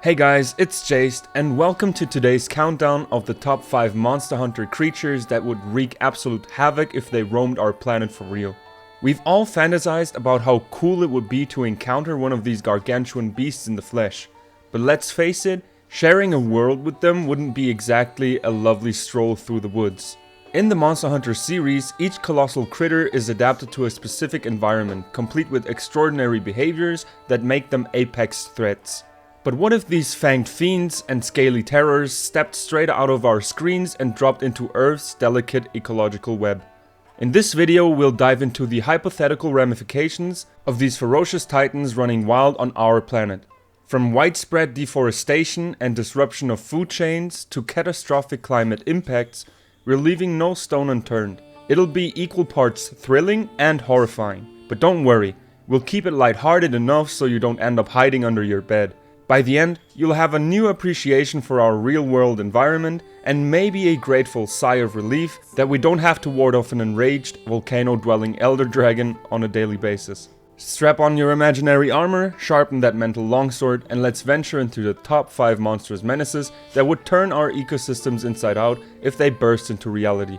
Hey guys, it's Jaced, and welcome to today's countdown of the top 5 Monster Hunter creatures that would wreak absolute havoc if they roamed our planet for real. We've all fantasized about how cool it would be to encounter one of these gargantuan beasts in the flesh, but let's face it, sharing a world with them wouldn't be exactly a lovely stroll through the woods. In the Monster Hunter series, each colossal critter is adapted to a specific environment, complete with extraordinary behaviors that make them apex threats. But what if these fanged fiends and scaly terrors stepped straight out of our screens and dropped into Earth's delicate ecological web? In this video, we'll dive into the hypothetical ramifications of these ferocious titans running wild on our planet. From widespread deforestation and disruption of food chains to catastrophic climate impacts, we're leaving no stone unturned. It'll be equal parts thrilling and horrifying. But don't worry, we'll keep it lighthearted enough so you don't end up hiding under your bed. By the end, you'll have a new appreciation for our real-world environment and maybe a grateful sigh of relief that we don't have to ward off an enraged, volcano-dwelling elder dragon on a daily basis. Strap on your imaginary armor, sharpen that mental longsword, and let's venture into the top 5 monstrous menaces that would turn our ecosystems inside out if they burst into reality.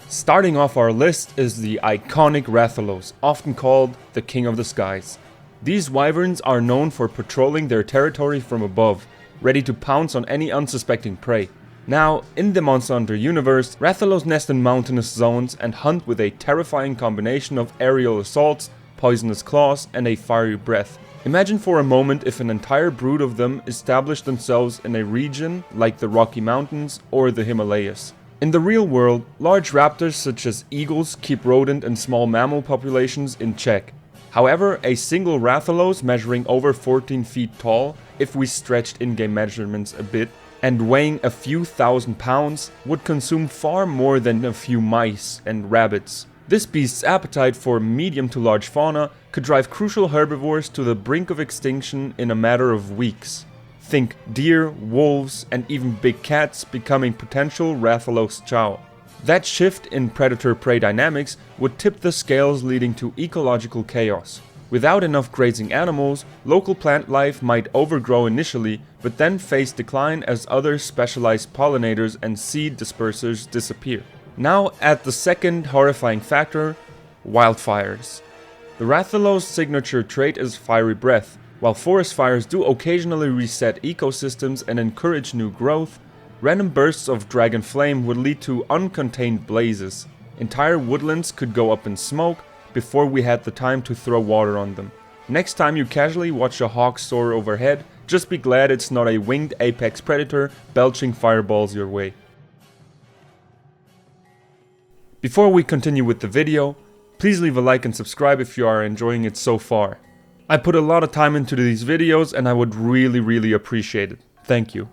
Starting off our list is the iconic Rathalos, often called the King of the Skies. These wyverns are known for patrolling their territory from above, ready to pounce on any unsuspecting prey. Now, in the Monster Hunter universe, Rathalos nest in mountainous zones and hunt with a terrifying combination of aerial assaults, poisonous claws, and a fiery breath. Imagine for a moment if an entire brood of them established themselves in a region like the Rocky Mountains or the Himalayas. In the real world, large raptors such as eagles keep rodent and small mammal populations in check. However, a single Rathalos measuring over 14 feet tall, if we stretched in-game measurements a bit, and weighing a few thousand pounds, would consume far more than a few mice and rabbits. This beast's appetite for medium to large fauna could drive crucial herbivores to the brink of extinction in a matter of weeks. Think deer, wolves, and even big cats becoming potential Rathalos chow. That shift in predator-prey dynamics would tip the scales, leading to ecological chaos. Without enough grazing animals, local plant life might overgrow initially, but then face decline as other specialized pollinators and seed dispersers disappear. Now at the second horrifying factor, wildfires. The Rathalos' signature trait is fiery breath. While forest fires do occasionally reset ecosystems and encourage new growth, random bursts of dragon flame would lead to uncontained blazes. Entire woodlands could go up in smoke before we had the time to throw water on them. Next time you casually watch a hawk soar overhead, just be glad it's not a winged apex predator belching fireballs your way. Before we continue with the video, please leave a like and subscribe if you are enjoying it so far. I put a lot of time into these videos and I would really appreciate it. Thank you.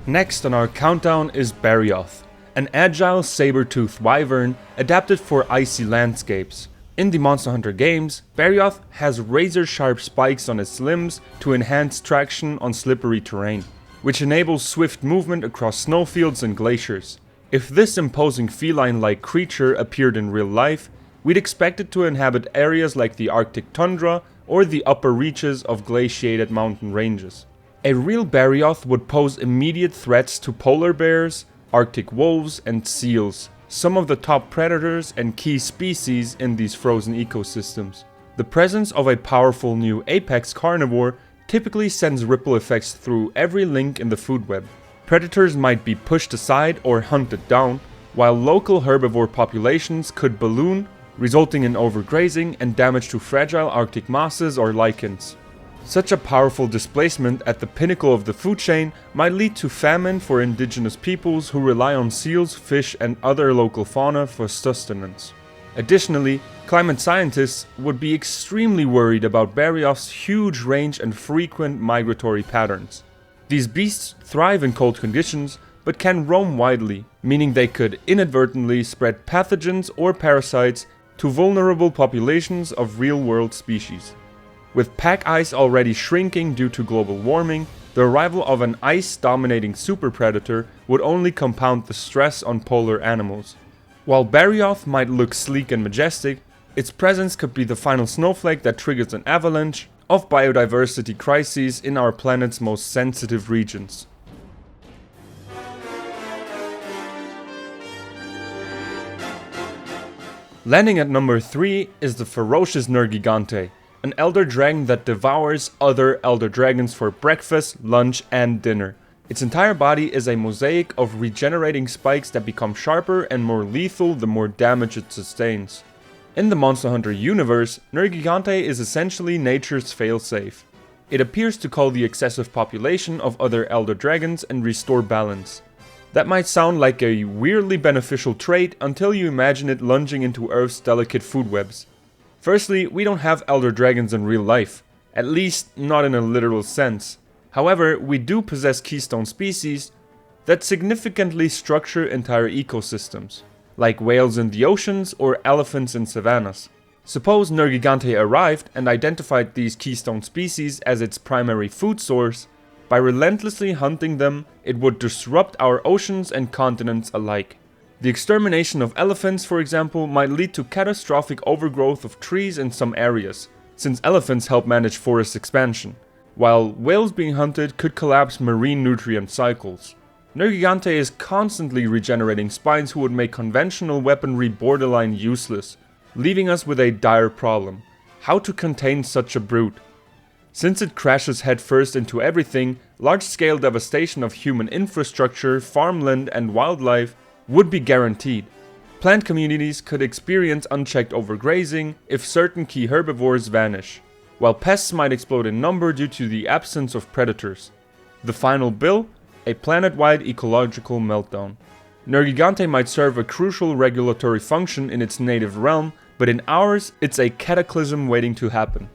Next on our countdown is Barioth, an agile saber-toothed wyvern adapted for icy landscapes. In the Monster Hunter games, Barioth has razor-sharp spikes on its limbs to enhance traction on slippery terrain, which enables swift movement across snowfields and glaciers. If this imposing feline-like creature appeared in real life, we'd expect it to inhabit areas like the Arctic tundra or the upper reaches of glaciated mountain ranges. A real Barioth would pose immediate threats to polar bears, Arctic wolves, and seals, some of the top predators and key species in these frozen ecosystems. The presence of a powerful new apex carnivore typically sends ripple effects through every link in the food web. Predators might be pushed aside or hunted down, while local herbivore populations could balloon, resulting in overgrazing and damage to fragile Arctic mosses or lichens. Such a powerful displacement at the pinnacle of the food chain might lead to famine for indigenous peoples who rely on seals, fish, and other local fauna for sustenance. Additionally, climate scientists would be extremely worried about Barioth's huge range and frequent migratory patterns. These beasts thrive in cold conditions, but can roam widely, meaning they could inadvertently spread pathogens or parasites to vulnerable populations of real-world species. With pack ice already shrinking due to global warming, The arrival of an ice-dominating super predator would only compound the stress on polar animals. While Barioth might look sleek and majestic, its presence could be the final snowflake that triggers an avalanche of biodiversity crises in our planet's most sensitive regions. Landing at number 3 is the ferocious Nergigante, an elder dragon that devours other elder dragons for breakfast, lunch, and dinner. Its entire body is a mosaic of regenerating spikes that become sharper and more lethal the more damage it sustains. In the Monster Hunter universe, Nergigante is essentially nature's failsafe. It appears to cull the excessive population of other elder dragons and restore balance. That might sound like a weirdly beneficial trait until you imagine it lunging into Earth's delicate food webs. Firstly, we don't have elder dragons in real life, at least not in a literal sense. However, we do possess keystone species that significantly structure entire ecosystems, like whales in the oceans or elephants in savannas. Suppose Nergigante arrived and identified these keystone species as its primary food source. By relentlessly hunting them, it would disrupt our oceans and continents alike. The extermination of elephants, for example, might lead to catastrophic overgrowth of trees in some areas, since elephants help manage forest expansion, while whales being hunted could collapse marine nutrient cycles. Nergigante is constantly regenerating spines who would make conventional weaponry borderline useless, leaving us with a dire problem: how to contain such a brute. Since it crashes headfirst into everything, large-scale devastation of human infrastructure, farmland, and wildlife would be guaranteed. Plant communities could experience unchecked overgrazing if certain key herbivores vanish, while pests might explode in number due to the absence of predators. The final bill? A planet-wide ecological meltdown. Nergigante might serve a crucial regulatory function in its native realm, but in ours, it's a cataclysm waiting to happen.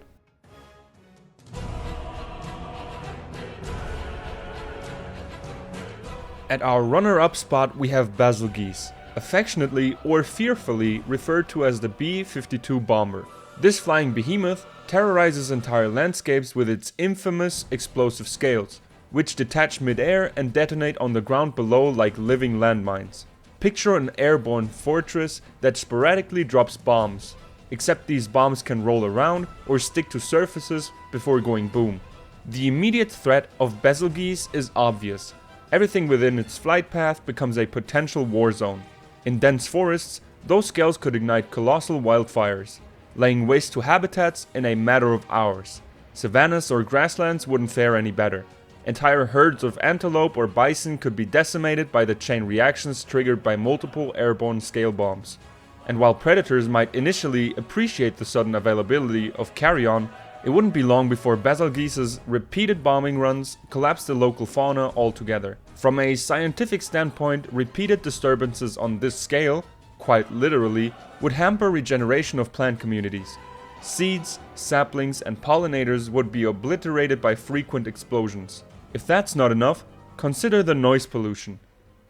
At our runner-up spot we have Bazelgeuse, affectionately or fearfully referred to as the B-52 bomber. This flying behemoth terrorizes entire landscapes with its infamous explosive scales, which detach mid-air and detonate on the ground below like living landmines. Picture an airborne fortress that sporadically drops bombs, except these bombs can roll around or stick to surfaces before going boom. The immediate threat of Bazelgeuse is obvious. Everything within its flight path becomes a potential war zone. In dense forests, those scales could ignite colossal wildfires, laying waste to habitats in a matter of hours. Savannas or grasslands wouldn't fare any better. Entire herds of antelope or bison could be decimated by the chain reactions triggered by multiple airborne scale bombs. And while predators might initially appreciate the sudden availability of carrion, it wouldn't be long before Bazelgeuse's repeated bombing runs collapsed the local fauna altogether. From a scientific standpoint, repeated disturbances on this scale, quite literally, would hamper regeneration of plant communities. Seeds, saplings, and pollinators would be obliterated by frequent explosions. If that's not enough, consider the noise pollution.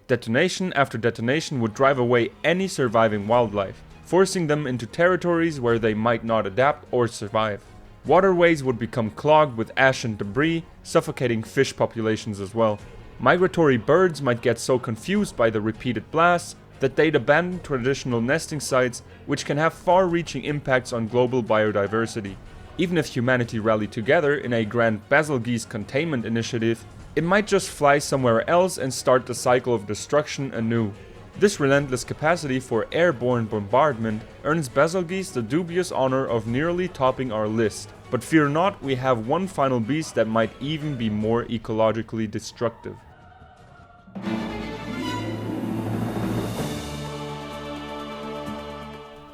Detonation after detonation would drive away any surviving wildlife, forcing them into territories where they might not adapt or survive. Waterways would become clogged with ash and debris, suffocating fish populations as well. Migratory birds might get so confused by the repeated blasts that they'd abandon traditional nesting sites, which can have far-reaching impacts on global biodiversity. Even if humanity rallied together in a grand Bazelgeuse containment initiative, it might just fly somewhere else and start the cycle of destruction anew. This relentless capacity for airborne bombardment earns Bazelgeuse the dubious honor of nearly topping our list. But fear not, we have one final beast that might even be more ecologically destructive.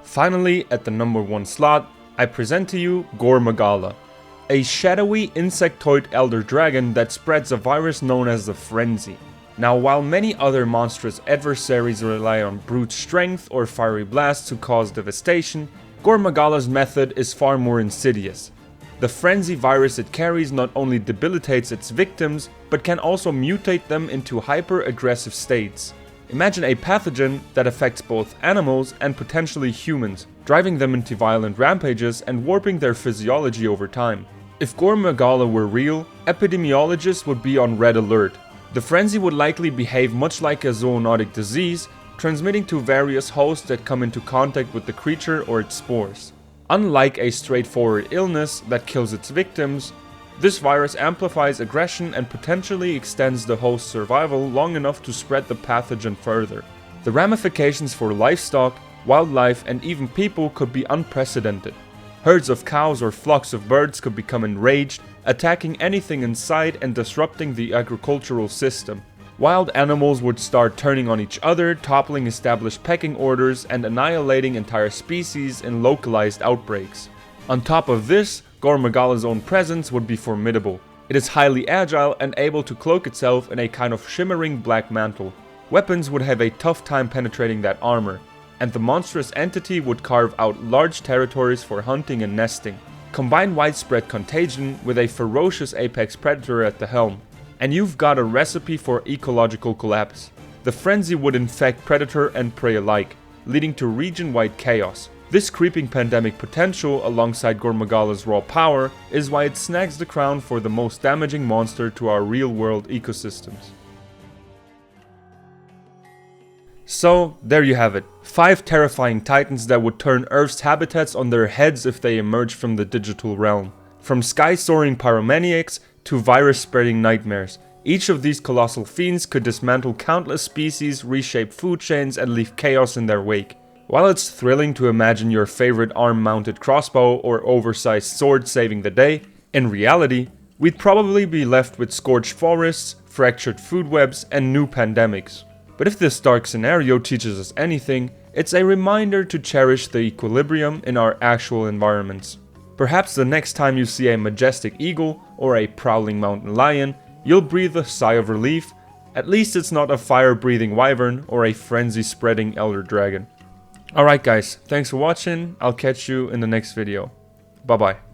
Finally, at the number 1 slot, I present to you Gore Magala, a shadowy insectoid elder dragon that spreads a virus known as the Frenzy. Now, while many other monstrous adversaries rely on brute strength or fiery blasts to cause devastation, Gore Magala's method is far more insidious. The Frenzy virus it carries not only debilitates its victims, but can also mutate them into hyper-aggressive states. Imagine a pathogen that affects both animals and potentially humans, driving them into violent rampages and warping their physiology over time. If Gore Magala were real, epidemiologists would be on red alert. The frenzy would likely behave much like a zoonotic disease, transmitting to various hosts that come into contact with the creature or its spores. Unlike a straightforward illness that kills its victims, this virus amplifies aggression and potentially extends the host's survival long enough to spread the pathogen further. The ramifications for livestock, wildlife, and even people could be unprecedented. Herds of cows or flocks of birds could become enraged, attacking anything in sight and disrupting the agricultural system. Wild animals would start turning on each other, toppling established pecking orders and annihilating entire species in localized outbreaks. On top of this, Gore Magala's own presence would be formidable. It is highly agile and able to cloak itself in a kind of shimmering black mantle. Weapons would have a tough time penetrating that armor, and the monstrous entity would carve out large territories for hunting and nesting. Combine widespread contagion with a ferocious apex predator at the helm, and you've got a recipe for ecological collapse. The frenzy would infect predator and prey alike, leading to region-wide chaos. This creeping pandemic potential, alongside Gore Magala's raw power, is why it snags the crown for the most damaging monster to our real-world ecosystems. So, there you have it. 5 terrifying titans that would turn Earth's habitats on their heads if they emerge from the digital realm. From sky-soaring pyromaniacs to virus-spreading nightmares, each of these colossal fiends could dismantle countless species, reshape food chains, and leave chaos in their wake. While it's thrilling to imagine your favorite arm-mounted crossbow or oversized sword saving the day, in reality, we'd probably be left with scorched forests, fractured food webs, and new pandemics. But if this dark scenario teaches us anything, it's a reminder to cherish the equilibrium in our actual environments. Perhaps the next time you see a majestic eagle or a prowling mountain lion, you'll breathe a sigh of relief. At least it's not a fire-breathing wyvern or a frenzy-spreading elder dragon. Alright guys, thanks for watching. I'll catch you in the next video. Bye bye.